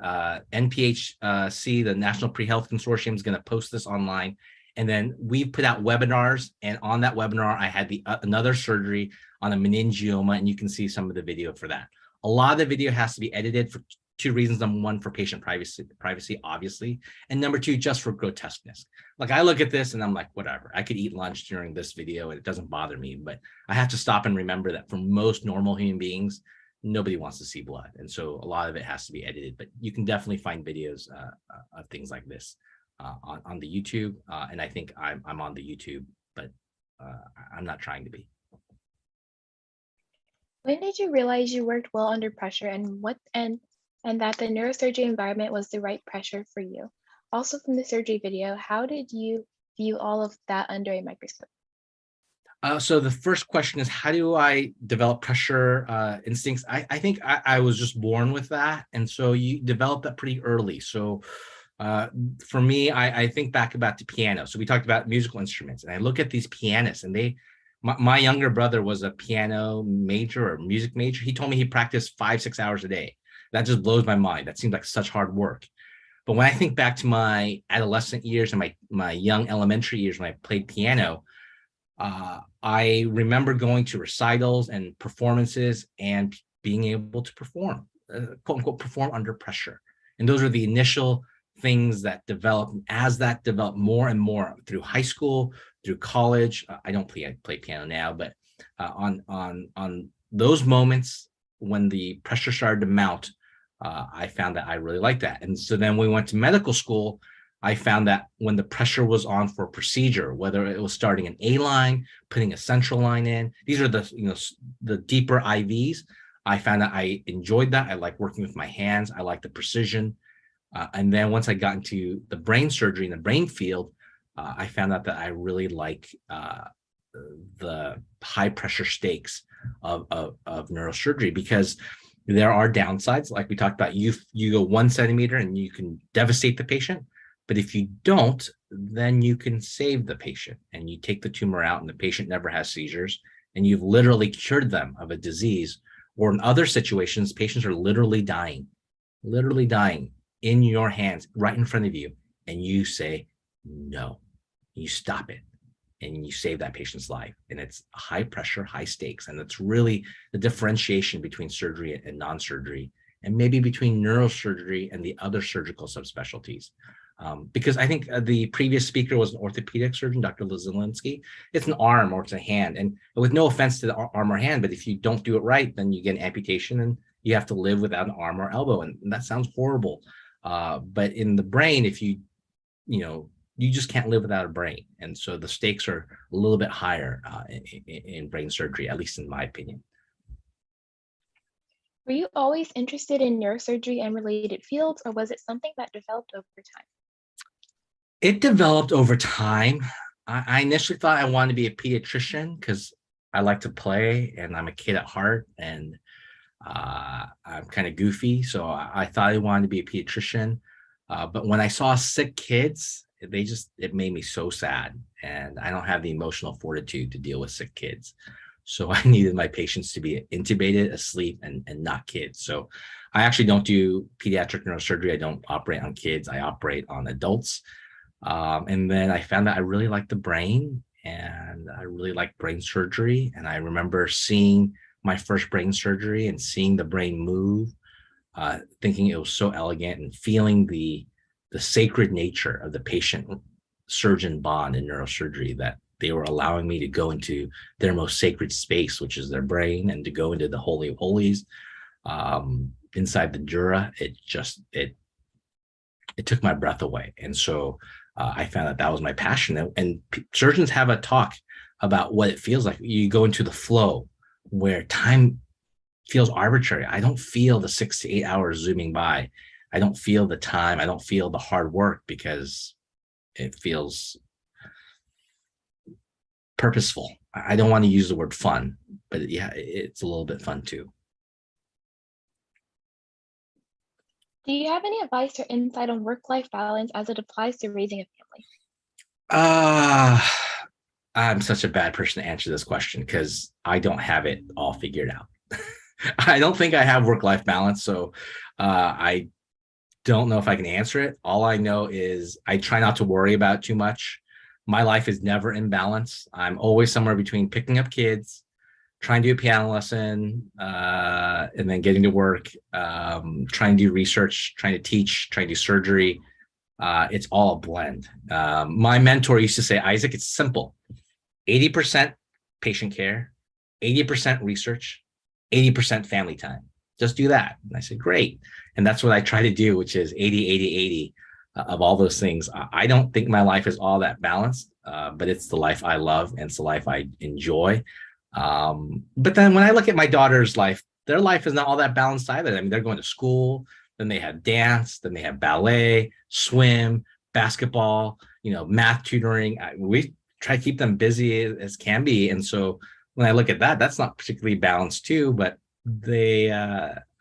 NPHC, the National Pre-Health Consortium, is going to post this online. And then we put out webinars. And on that webinar, I had another surgery on a meningioma, and you can see some of the video for that. A lot of the video has to be edited for 2 reasons. Number 1, for patient privacy, obviously. And number 2, just for grotesqueness. Like I look at this and I'm like, whatever, I could eat lunch during this video and it doesn't bother me. But I have to stop and remember that for most normal human beings, nobody wants to see blood. And so a lot of it has to be edited, but you can definitely find videos of things like this on the YouTube. And I think I'm on the YouTube, but I'm not trying to be. When did you realize you worked well under pressure, and that the neurosurgery environment was the right pressure for you? Also, from the surgery video, how did you view all of that under a microscope? So the first question is, how do I develop pressure instincts? I think I was just born with that. And so you develop that pretty early. So for me, I think back about the piano. So we talked about musical instruments, and I look at these pianists, and my younger brother was a piano major or music major. He told me he practiced 5-6 hours a day. That just blows my mind. That seems like such hard work. But when I think back to my adolescent years and my young elementary years when I played piano, I remember going to recitals and performances and being able to perform, quote unquote, perform under pressure. And those are the initial things that develop. As that developed more and more through high school, through college, I don't play piano now, but on those moments when the pressure started to mount, I found that I really liked that. And so then we went to medical school. I found that when the pressure was on for a procedure, whether it was starting an A line, putting a central line in, these are the deeper IVs. I found that I enjoyed that. I like working with my hands. I like the precision. And then once I got into the brain surgery in the brain field, I found out that I really like the high pressure stakes of neurosurgery, because there are downsides. Like we talked about, you go 1 centimeter and you can devastate the patient. But if you don't, then you can save the patient and you take the tumor out and the patient never has seizures and you've literally cured them of a disease. Or in other situations, patients are literally dying in your hands, right in front of you. And you say, no, you stop it and you save that patient's life. And it's high pressure, high stakes. And that's really the differentiation between surgery and non-surgery, and maybe between neurosurgery and the other surgical subspecialties. Because I think the previous speaker was an orthopedic surgeon, Dr. Lazilinsky. It's an arm or it's a hand. And with no offense to the arm or hand, but if you don't do it right, then you get an amputation and you have to live without an arm or elbow. And that sounds horrible. But in the brain, if you you just can't live without a brain. And so the stakes are a little bit higher in brain surgery, at least in my opinion. Were you always interested in neurosurgery and related fields, or was it something that developed over time? It developed over time. I initially thought I wanted to be a pediatrician because I like to play and I'm a kid at heart, and I'm kind of goofy. So I thought I wanted to be a pediatrician. But when I saw sick kids, it made me so sad. And I don't have the emotional fortitude to deal with sick kids. So I needed my patients to be intubated, asleep, and not kids. So I actually don't do pediatric neurosurgery. I don't operate on kids. I operate on adults. And then I found that I really like the brain, and I really like brain surgery. And I remember seeing my first brain surgery and seeing the brain move, thinking it was so elegant, and feeling the sacred nature of the patient surgeon bond in neurosurgery, that they were allowing me to go into their most sacred space, which is their brain, and to go into the holy of holies inside the dura. It took my breath away. And so I found that was my passion. And surgeons have a talk about what it feels like. You go into the flow where time feels arbitrary. I don't feel the 6 to 8 hours zooming by. I don't feel the time. I don't feel the hard work, because it feels purposeful. I don't want to use the word fun, but yeah, it's a little bit fun too. Do you have any advice or insight on work-life balance as it applies to raising a family? I'm such a bad person to answer this question because I don't have it all figured out. I don't think I have work-life balance, so I don't know if I can answer it. All I know is I try not to worry about it too much. My life is never in balance. I'm always somewhere between picking up kids, trying to do a piano lesson, and then getting to work, trying to do research, trying to teach, trying to do surgery. It's all a blend. My mentor used to say, Isaac, it's simple. 80% patient care, 80% research, 80% family time. Just do that. And I said, great. And that's what I try to do, which is 80, 80, 80 of all those things. I don't think my life is all that balanced, but it's the life I love and it's the life I enjoy. But then when I look at my daughter's life, their life is not all that balanced either. I mean, they're going to school, then they have dance, then they have ballet, swim, basketball, math tutoring. We try to keep them busy as can be. And so when I look at that, that's not particularly balanced too, but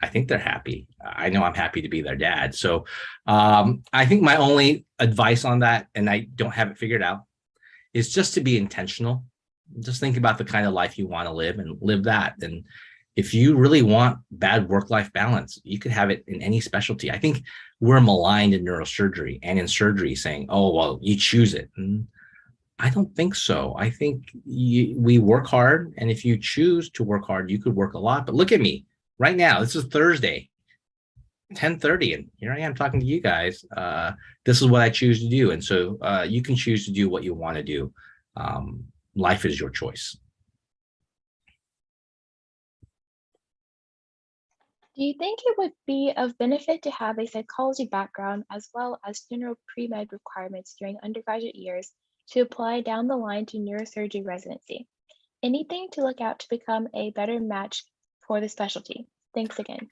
I think they're happy. I know I'm happy to be their dad. So I think my only advice on that, and I don't have it figured out, is just to be intentional. Just think about the kind of life you want to live and live that. And if you really want bad work-life balance, you could have it in any specialty. I think we're maligned in neurosurgery and in surgery saying, oh, well, you choose it. And I don't think so. I think we work hard. And if you choose to work hard, you could work a lot. But look at me right now. This is Thursday, 10:30. And here I am talking to you guys. This is what I choose to do. And so you can choose to do what you want to do. Life is your choice. Do you think it would be of benefit to have a psychology background as well as general pre-med requirements during undergraduate years to apply down the line to neurosurgery residency? Anything to look out to become a better match for the specialty? Thanks again.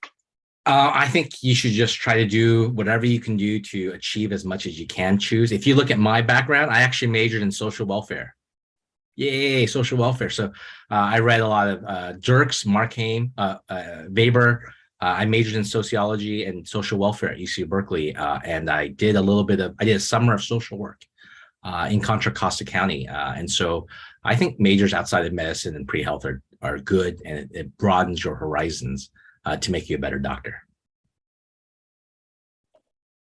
I think you should just try to do whatever you can do to achieve as much as you can choose. If you look at my background, I actually majored in social welfare. Yay, social welfare. So I read a lot of Dirks, Markheim, Weber. I majored in sociology and social welfare at UC Berkeley. And I did a summer of social work in Contra Costa County. And so I think majors outside of medicine and pre-health are good, and it broadens your horizons to make you a better doctor.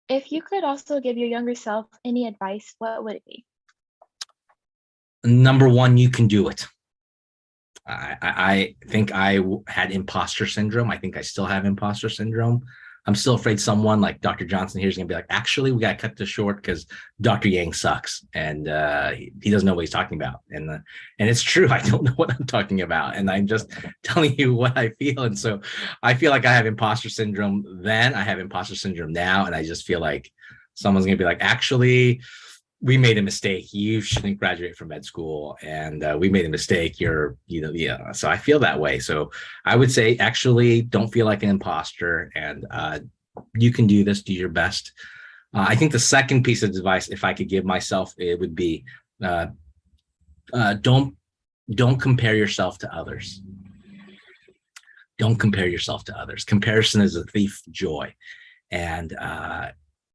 If you could also give your younger self any advice, what would it be? Number one, you can do it. I think I had imposter syndrome. I think I still have imposter syndrome. I'm still afraid someone like Dr. Johnson here is going to be like, actually, we got to cut this short because Dr. Yang sucks. And he doesn't know what he's talking about. And it's true. I don't know what I'm talking about. And I'm just telling you what I feel. And so I feel like I have imposter syndrome then. I have imposter syndrome now. And I just feel like someone's going to be like, actually, we made a mistake. You shouldn't graduate from med school, and we made a mistake. Yeah. So I feel that way. So I would say, actually, don't feel like an imposter, and you can do this. Do your best. I think the second piece of advice, if I could give myself, it would be don't compare yourself to others. Don't compare yourself to others. Comparison is a thief of joy, and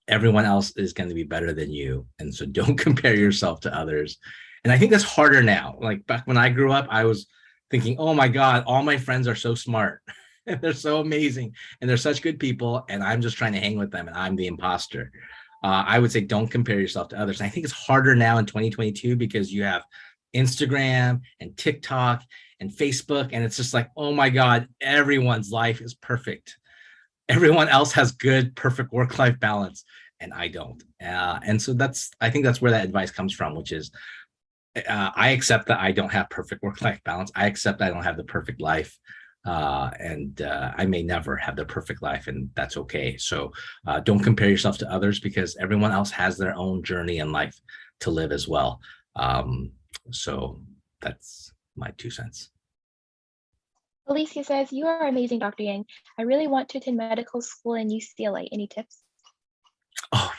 everyone else is going to be better than you. And so don't compare yourself to others. And I think that's harder now. Like back when I grew up, I was thinking, oh my God, all my friends are so smart and they're so amazing and they're such good people. And I'm just trying to hang with them and I'm the imposter. I would say don't compare yourself to others. And I think it's harder now in 2022 because you have Instagram and TikTok and Facebook. And it's just like, oh my God, everyone's life is perfect. Everyone else has good, perfect work-life balance, and I don't. And so I think that's where that advice comes from, which is I accept that I don't have perfect work-life balance. I accept I don't have the perfect life, and I may never have the perfect life, and that's okay. So don't compare yourself to others because everyone else has their own journey in life to live as well. So that's my 2 cents. Alicia says, you are amazing, Dr. Yang. I really want to attend medical school in UCLA. Any tips? Oh,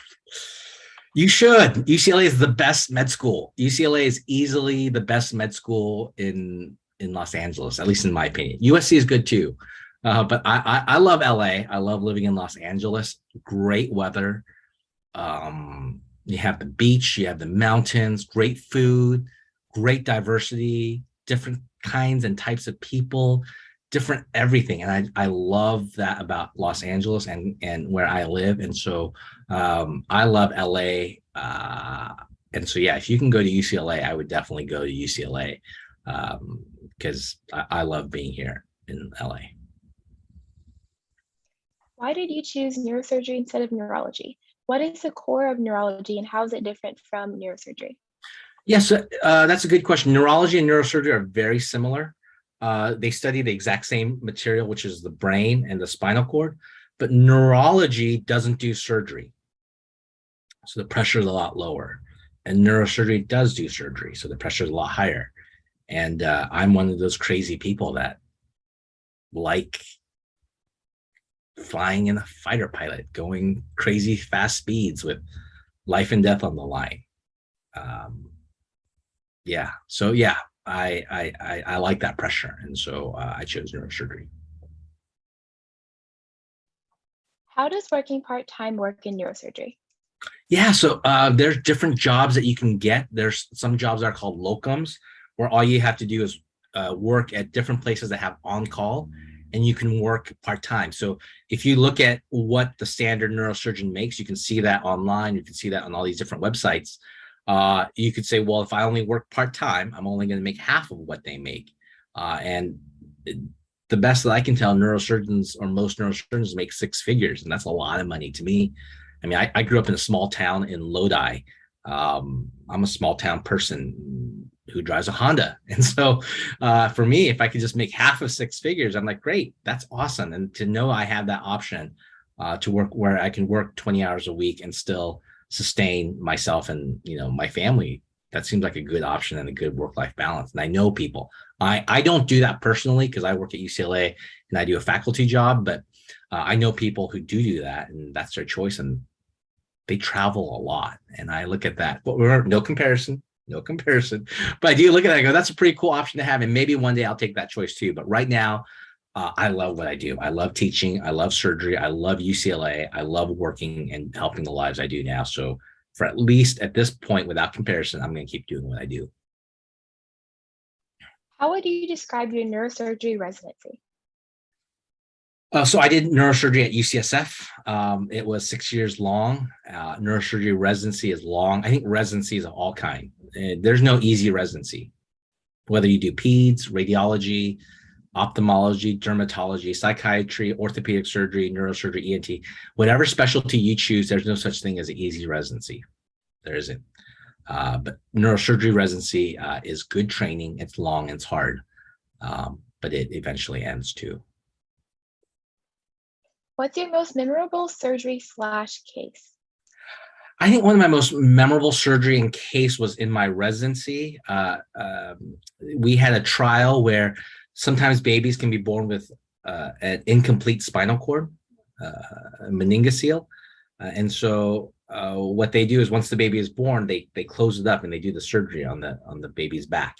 you should. UCLA is the best med school. UCLA is easily the best med school in Los Angeles, at least in my opinion. USC is good too. But I love LA. I love living in Los Angeles. Great weather. You have the beach, you have the mountains, great food, great diversity, different kinds and types of people, different everything. And I love that about Los Angeles and where I live. And so I love LA. And so, yeah, if you can go to UCLA, I would definitely go to UCLA because I love being here in LA. Why did you choose neurosurgery instead of neurology? What is the core of neurology and how is it different from neurosurgery? Yes, that's a good question. Neurology and neurosurgery are very similar. They study the exact same material, which is the brain and the spinal cord, but neurology doesn't do surgery. So the pressure is a lot lower. And neurosurgery does do surgery, so the pressure is a lot higher. And I'm one of those crazy people that like flying in a fighter pilot, going crazy fast speeds with life and death on the line. Yeah, so yeah, I like that pressure, and so I chose neurosurgery. How does working part-time work in neurosurgery? Yeah, so there's different jobs that you can get. There's some jobs that are called locums, where all you have to do is work at different places that have on-call, and you can work part-time. So if you look at what the standard neurosurgeon makes, you can see that online. You can see that on all these different websites. You could say, well, if I only work part-time, I'm only going to make half of what they make. And the best that I can tell, neurosurgeons or most neurosurgeons make 6 figures, and that's a lot of money to me. I mean, I grew up in a small town in Lodi. I'm a small town person who drives a Honda. And so for me, if I could just make half of 6 figures, I'm like, great, that's awesome. And to know I have that option to work where I can work 20 hours a week and still sustain myself and, you know, my family, that seems like a good option and a good work-life balance. And I know people, I don't do that personally because I work at UCLA and I do a faculty job, but I know people who do that, and that's their choice, and they travel a lot. And I look at that, but remember, no comparison. But I do look at that and go, that's a pretty cool option to have. And maybe one day I'll take that choice too. But right now, I love what I do. I love teaching. I love surgery. I love UCLA. I love working and helping the lives I do now. So for at least at this point, without comparison, I'm going to keep doing what I do. How would you describe your neurosurgery residency? So I did neurosurgery at UCSF. It was 6 years long. Neurosurgery residency is long. I think residencies of all kind. There's no easy residency. Whether you do peds, radiology, ophthalmology, dermatology, psychiatry, orthopedic surgery, neurosurgery, ENT, whatever specialty you choose, there's no such thing as an easy residency. There isn't. But neurosurgery residency is good training. It's long, it's hard, but it eventually ends too. What's your most memorable surgery/case? I think one of my most memorable surgery and case was in my residency. We had a trial where sometimes babies can be born with an incomplete spinal cord, meningocele. And so what they do is once the baby is born, they close it up and they do the surgery on the baby's back.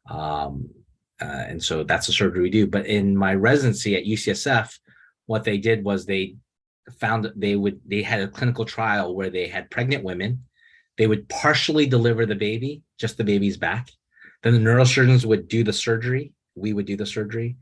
And so that's the surgery we do. But in my residency at UCSF, what they did was they found they had a clinical trial where they had pregnant women. They would partially deliver the baby, just the baby's back. Then the neurosurgeons would do the surgery. We would do the surgery,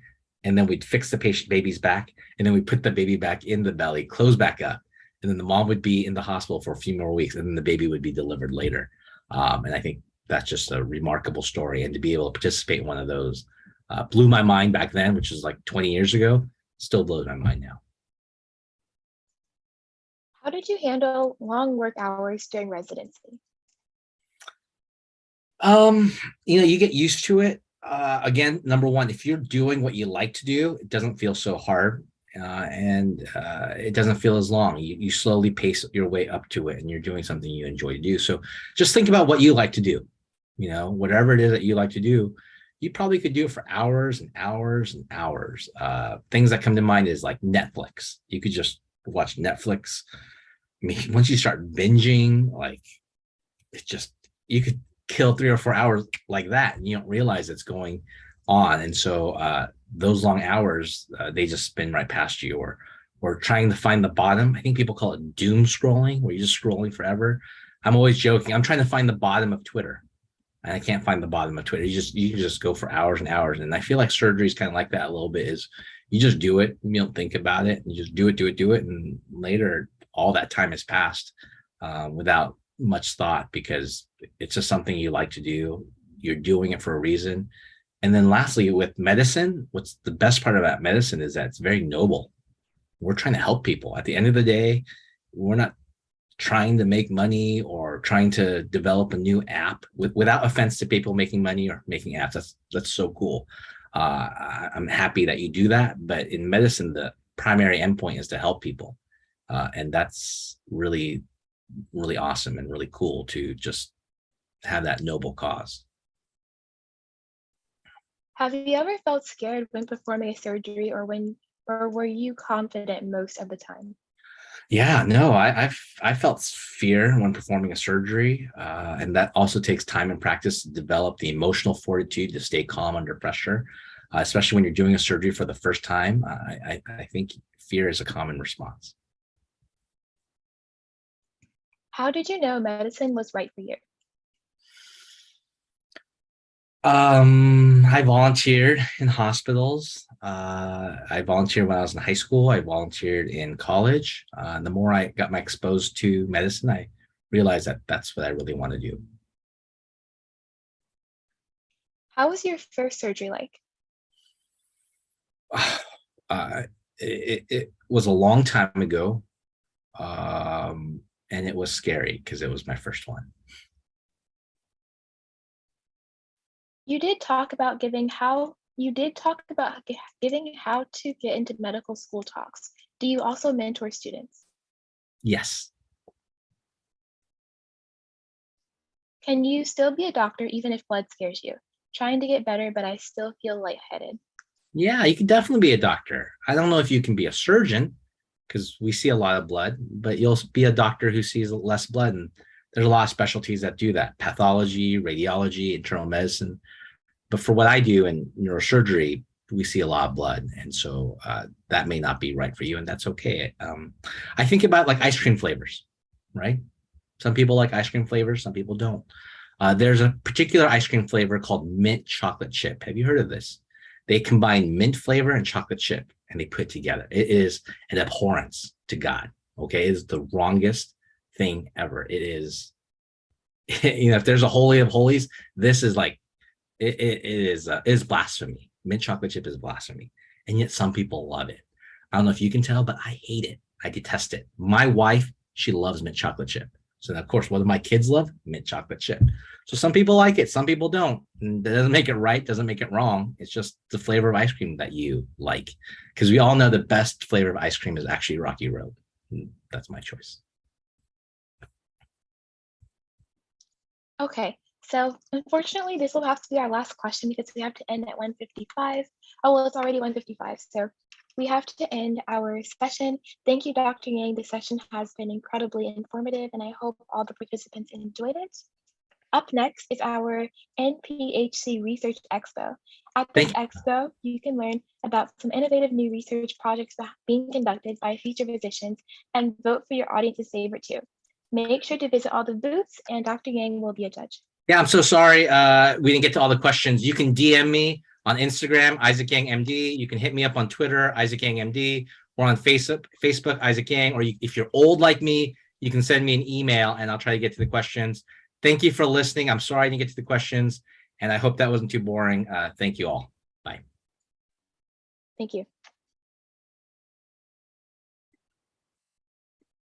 and then we'd fix the baby's back, and then we put the baby back in the belly, close back up, and then the mom would be in the hospital for a few more weeks, and then the baby would be delivered later. And I think that's just a remarkable story, and to be able to participate in one of those blew my mind back then, which was like 20 years ago. Still blows my mind now. How did you handle long work hours during residency? You get used to it. Again, number one, if you're doing what you like to do, it doesn't feel so hard, and it doesn't feel as long. You slowly pace your way up to it, and you're doing something you enjoy to do. So just think about what you like to do. Whatever it is that you like to do, you probably could do it for hours and hours and hours. Things that come to mind is like Netflix. You could just watch Netflix. I mean, once you start binging, like it's just, you could kill 3 or 4 hours like that, and you don't realize it's going on. And so those long hours, they just spin right past you, or trying to find the bottom. I think people call it doom scrolling, where you're just scrolling forever. I'm always joking. I'm trying to find the bottom of Twitter, and I can't find the bottom of Twitter. You just go for hours and hours. And I feel like surgery is kind of like that a little bit. Is you just do it, you don't think about it, and you just do it, and later all that time has passed without much thought, because it's just something you like to do. You're doing it for a reason. And then lastly, with medicine, what's the best part about medicine is that it's very noble. We're trying to help people. At the end of the day, we're not trying to make money or trying to develop a new app, without offense to people making money or making apps. That's so cool. I'm happy that you do that. But in medicine, the primary endpoint is to help people. And that's really, really awesome and really cool to just have that noble cause. Have you ever felt scared when performing a surgery, or were you confident most of the time? Yeah, no, I felt fear when performing a surgery, and that also takes time and practice to develop the emotional fortitude to stay calm under pressure, especially when you're doing a surgery for the first time. I think fear is a common response. How did you know medicine was right for you? I volunteered in hospitals. I volunteered when I was in high school. I volunteered in college. The more I got exposed to medicine, I realized that that's what I really want to do. How was your first surgery like? It was a long time ago, and it was scary because it was my first one. You did talk about giving how to get into medical school talks. Do you also mentor students? Yes. Can you still be a doctor even if blood scares you? Trying to get better, but I still feel lightheaded. Yeah, you can definitely be a doctor. I don't know if you can be a surgeon, because we see a lot of blood, but you'll be a doctor who sees less blood. And there's a lot of specialties that do that: pathology, radiology, internal medicine. But for what I do in neurosurgery, we see a lot of blood. And so that may not be right for you, and that's okay. I think about like ice cream flavors, right? Some people like ice cream flavors, some people don't. There's a particular ice cream flavor called mint chocolate chip. Have you heard of this? They combine mint flavor and chocolate chip, and they put it together. It is an abhorrence to God. Okay, it is the wrongest thing ever. It is, if there's a holy of holies, this is like, it is blasphemy. Mint chocolate chip is blasphemy, and yet some people love it. I don't know if you can tell, but I hate it. I detest it. My wife, she loves mint chocolate chip. So of course, what do my kids love? Mint chocolate chip. So some people like it, some people don't. And that doesn't make it right, doesn't make it wrong. It's just the flavor of ice cream that you like. Because we all know the best flavor of ice cream is actually Rocky Road. And that's my choice. Okay, so unfortunately, this will have to be our last question because we have to end at 1:55. Oh, well, it's already 1:55, so we have to end our session. Thank you, Dr. Yang. This session has been incredibly informative, and I hope all the participants enjoyed it. Up next is our NPHC Research Expo. At this Thank expo, you can learn about some innovative new research projects that are being conducted by future physicians and vote for your audience's favorite too. Make sure to visit all the booths, and Dr. Yang will be a judge. Yeah, I'm so sorry. We didn't get to all the questions. You can DM me on Instagram, Isaac Yang MD. You can hit me up on Twitter, Isaac Yang MD, or on Facebook, Isaac Yang. Or if you're old like me, you can send me an email and I'll try to get to the questions. Thank you for listening. I'm sorry I didn't get to the questions, and I hope that wasn't too boring. Thank you all. Bye. Thank you.